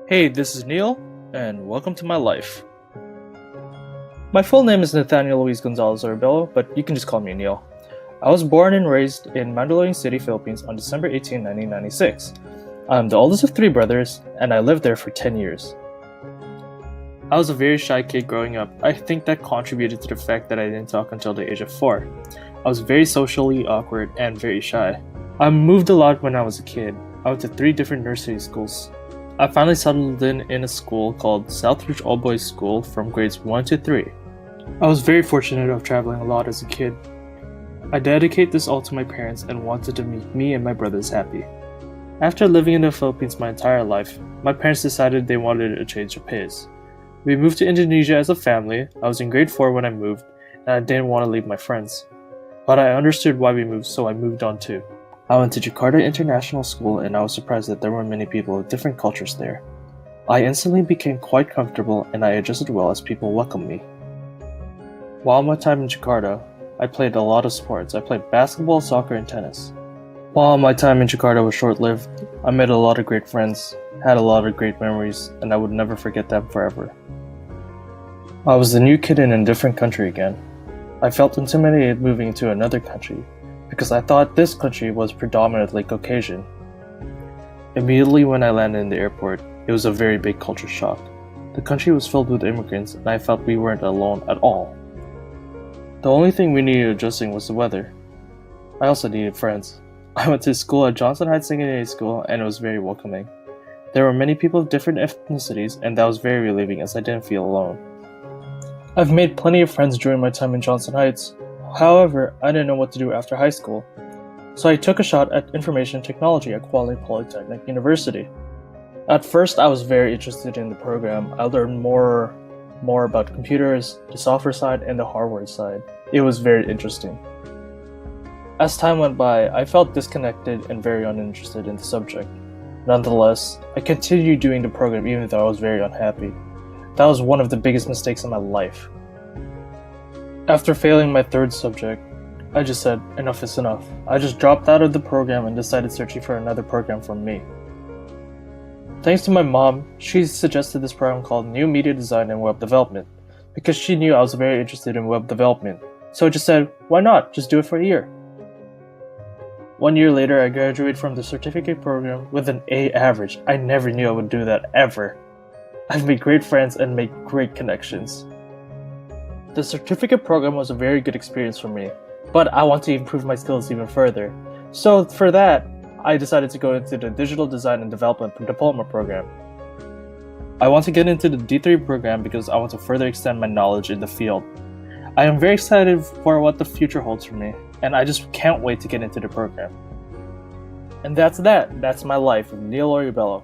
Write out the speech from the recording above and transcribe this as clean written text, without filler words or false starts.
Hey, this is Neil, and welcome to my life. My full name is Nathaniel Luis Gonzalez Orbello, but you can just call me Neil. I was born and raised in Mandaluyong City, Philippines on December 18, 1996. I'm the oldest of three brothers, and I lived there for 10 years. I was a very shy kid growing up. I think that contributed to the fact that I didn't talk until the age of 4. I was very socially awkward and very shy. I moved a lot when I was a kid. I went to 3 different nursery schools. I finally settled in a school called Southridge All Boys School from grades 1 to 3. I was very fortunate of traveling a lot as a kid. I dedicate this all to my parents and wanted to make me and my brothers happy. After living in the Philippines my entire life, my parents decided they wanted a change of pace. We moved to Indonesia as a family. I was in grade 4 when I moved, and I didn't want to leave my friends. But I understood why we moved, so I moved on too. I went to Jakarta International School, and I was surprised that there were many people of different cultures there. I instantly became quite comfortable, and I adjusted well as people welcomed me. While my time in Jakarta, I played a lot of sports. I played basketball, soccer, and tennis. While my time in Jakarta was short-lived, I made a lot of great friends, had a lot of great memories, and I would never forget them forever. I was the new kid in a different country again. I felt intimidated moving to another country, because I thought this country was predominantly Caucasian. Immediately when I landed in the airport, it was a very big culture shock. The country was filled with immigrants, and I felt we weren't alone at all. The only thing we needed adjusting was the weather. I also needed friends. I went to school at Johnson Heights Secondary School, and it was very welcoming. There were many people of different ethnicities, and that was very relieving as I didn't feel alone. I've made plenty of friends during my time in Johnson Heights. However, I didn't know what to do after high school, so I took a shot at information technology at Quality Polytechnic University. At first, I was very interested in the program. I learned more about computers, the software side, and the hardware side. It was very interesting. As time went by, I felt disconnected and very uninterested in the subject. Nonetheless, I continued doing the program even though I was very unhappy. That was one of the biggest mistakes in my life. After failing my 3rd subject, I just said, enough is enough. I just dropped out of the program and decided searching for another program for me. Thanks to my mom, she suggested this program called New Media Design and Web Development, because she knew I was very interested in web development. So I just said, why not? Just do it for a year. 1 year later, I graduated from the certificate program with an A average. I never knew I would do that ever. I've made great friends and made great connections. The certificate program was a very good experience for me, but I want to improve my skills even further. So for that, I decided to go into the Digital Design and Development Diploma program. I want to get into the D3 program because I want to further extend my knowledge in the field. I am very excited for what the future holds for me, and I just can't wait to get into the program. And that's that. That's my life with Neil Orbello.